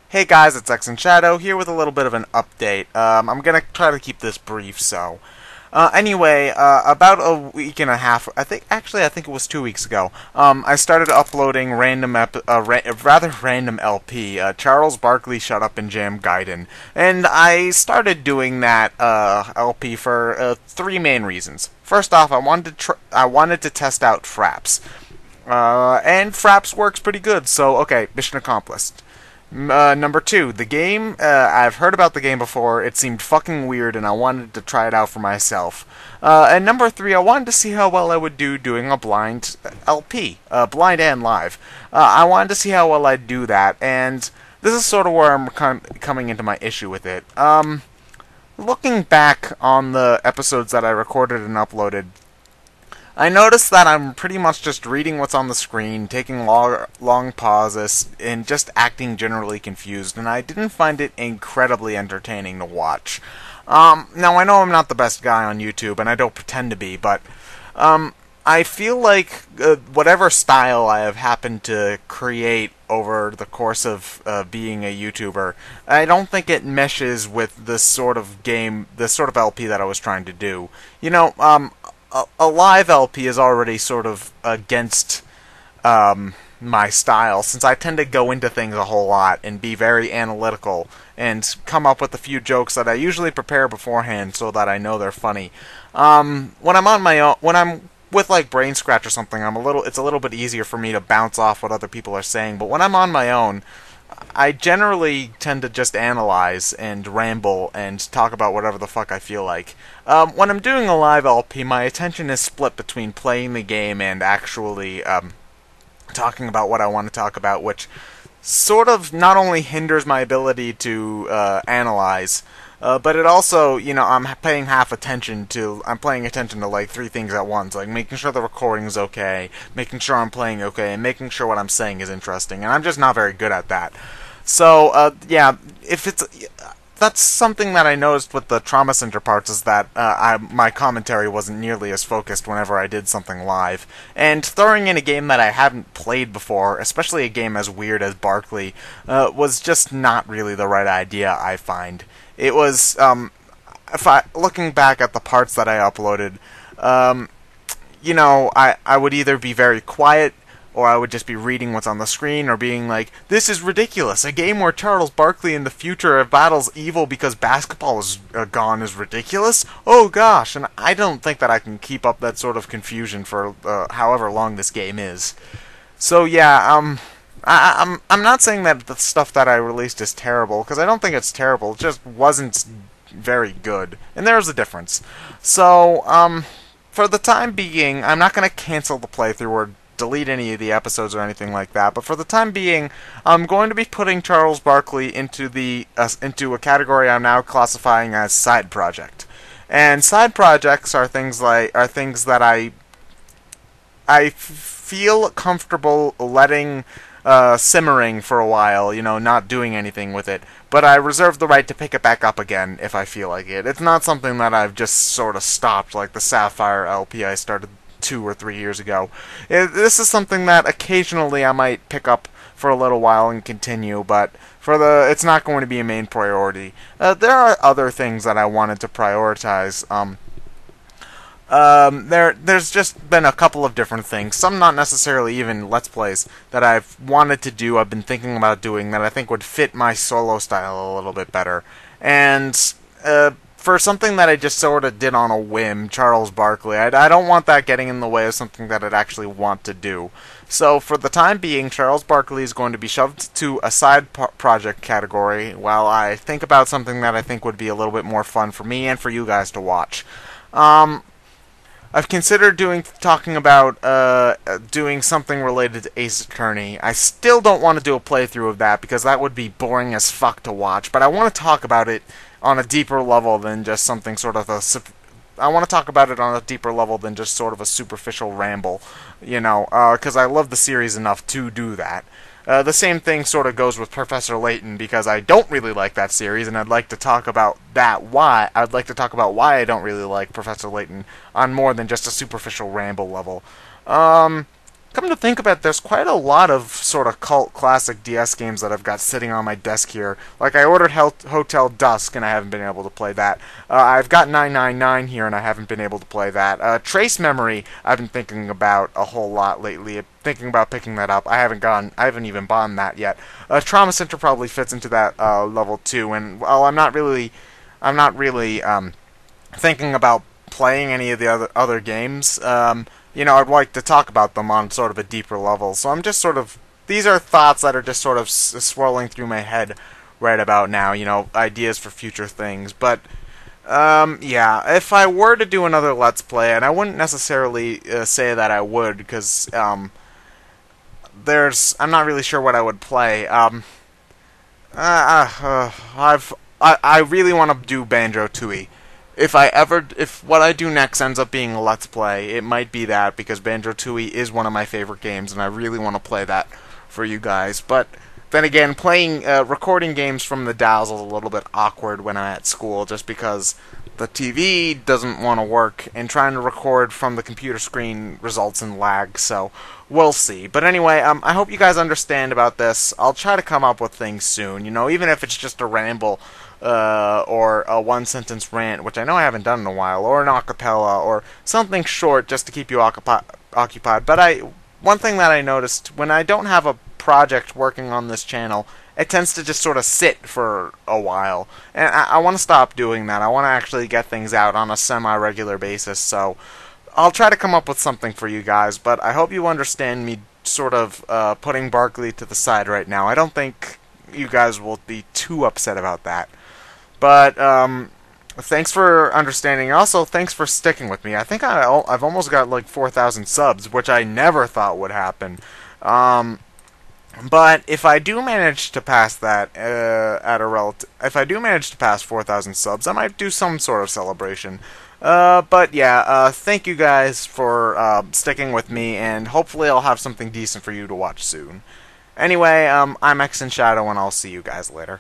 Hey guys, it's ExandShadow here with a little bit of an update. I'm gonna try to keep this brief, so. Anyway, about a week and a half, I think it was 2 weeks ago, I started uploading rather random LP, Charles Barkley Shut Up and Jam Gaiden. And I started doing that, LP for, three main reasons. First off, I wanted to test out Fraps. And Fraps works pretty good, so okay, mission accomplished. Number two, the game, I've heard about the game before, it seemed fucking weird and I wanted to try it out for myself. And number three, I wanted to see how well I would do doing a blind LP, blind and live. I wanted to see how well I'd do that, and this is sort of where I'm coming into my issue with it. Looking back on the episodes that I recorded and uploaded, I noticed that I'm pretty much just reading what's on the screen, taking long pauses, and just acting generally confused, and I didn't find it incredibly entertaining to watch. Now, I know I'm not the best guy on YouTube, and I don't pretend to be, but I feel like whatever style I have happened to create over the course of being a YouTuber, I don't think it meshes with this sort of LP that I was trying to do. You know, a live LP is already sort of against my style, since I tend to go into things a whole lot and be very analytical and come up with a few jokes that I usually prepare beforehand so that I know they're funny. When I'm on my own, when I'm with like Brain Scratch or something, it's a little bit easier for me to bounce off what other people are saying. But when I'm on my own, I generally tend to just analyze and ramble and talk about whatever the fuck I feel like. When I'm doing a live LP, my attention is split between playing the game and actually talking about what I want to talk about, which sort of not only hinders my ability to analyze, but it also, I'm paying attention to like three things at once, like making sure the recording is okay, making sure I'm playing okay, and making sure what I'm saying is interesting, and I'm just not very good at that. So, yeah, that's something that I noticed with the Trauma Center parts, is that my commentary wasn't nearly as focused whenever I did something live. And throwing in a game that I hadn't played before, especially a game as weird as Barkley, was just not really the right idea, I find. It was, looking back at the parts that I uploaded, I would either be very quiet, or I would just be reading what's on the screen, or being like, this is ridiculous, a game where Charles Barkley in the future battles evil because basketball is gone is ridiculous? Oh gosh, and I don't think that I can keep up that sort of confusion for however long this game is. So yeah, I'm not saying that the stuff that I released is terrible, because I don't think it's terrible, it just wasn't very good, and there's a difference. So, for the time being, I'm not going to cancel the playthrough or delete any of the episodes or anything like that, but for the time being, I'm going to be putting Charles Barkley into a category I'm now classifying as side project. And side projects are things that I feel comfortable letting simmering for a while, not doing anything with it, but I reserve the right to pick it back up again if I feel like it. It's not something that I've just sort of stopped, like the Sapphire LP I started 2 or 3 years ago. This is something that occasionally I might pick up for a little while and continue, but it's not going to be a main priority. There are other things that I wanted to prioritize. There's just been a couple of different things, some not necessarily even Let's Plays, that I've wanted to do, I've been thinking about doing, that I think would fit my solo style a little bit better. And, for something that I just sort of did on a whim, Charles Barkley, I don't want that getting in the way of something that I'd actually want to do. So, for the time being, Charles Barkley is going to be shoved to a side project category, while I think about something that I think would be a little bit more fun for me and for you guys to watch. I've considered talking about doing something related to Ace Attorney. I still don't want to do a playthrough of that, because that would be boring as fuck to watch, but I want to talk about it on a deeper level than just something sort of I want to talk about it on a deeper level than just sort of a superficial ramble, because I love the series enough to do that. The same thing sort of goes with Professor Layton, because I don't really like that series, and I'd like to talk about why I don't really like Professor Layton on more than just a superficial ramble level. come to think of it, there's quite a lot of sort of cult classic DS games that I've got sitting on my desk here. Like, I ordered Hotel Dusk, and I haven't been able to play that. I've got 999 here, and I haven't been able to play that. Trace Memory, I've been thinking about a whole lot lately. Thinking about picking that up. I haven't even bought that yet. Trauma Center probably fits into that level too. And while I'm not really thinking about playing any of the other games. I'd like to talk about them on sort of a deeper level. So I'm just sort of, these are thoughts that are just sort of swirling through my head right about now. Ideas for future things. But yeah, if I were to do another Let's Play, and I wouldn't necessarily say that I would, because I'm not really sure what I would play. I really want to do Banjo-Tooie. If what I do next ends up being a Let's Play, it might be that, because Banjo-Tooie is one of my favorite games, and I really want to play that for you guys. But then again, recording games from the dials is a little bit awkward when I'm at school, just because the TV doesn't want to work, and trying to record from the computer screen results in lag, so we'll see. But anyway, I hope you guys understand about this. I'll try to come up with things soon, even if it's just a ramble, or a one-sentence rant, which I know I haven't done in a while, or an acapella, or something short just to keep you occupied. But one thing that I noticed, when I don't have a project working on this channel, it tends to just sort of sit for a while. And I want to stop doing that. I want to actually get things out on a semi-regular basis, so I'll try to come up with something for you guys, but I hope you understand me sort of putting Barkley to the side right now. I don't think you guys will be too upset about that. But thanks for understanding. Also, thanks for sticking with me. I think I've almost got like 4,000 subs, which I never thought would happen. But if I do manage to pass that if I do manage to pass 4,000 subs, I might do some sort of celebration. But yeah, thank you guys for sticking with me, and hopefully I'll have something decent for you to watch soon. Anyway, I'm ExandShadow, and I'll see you guys later.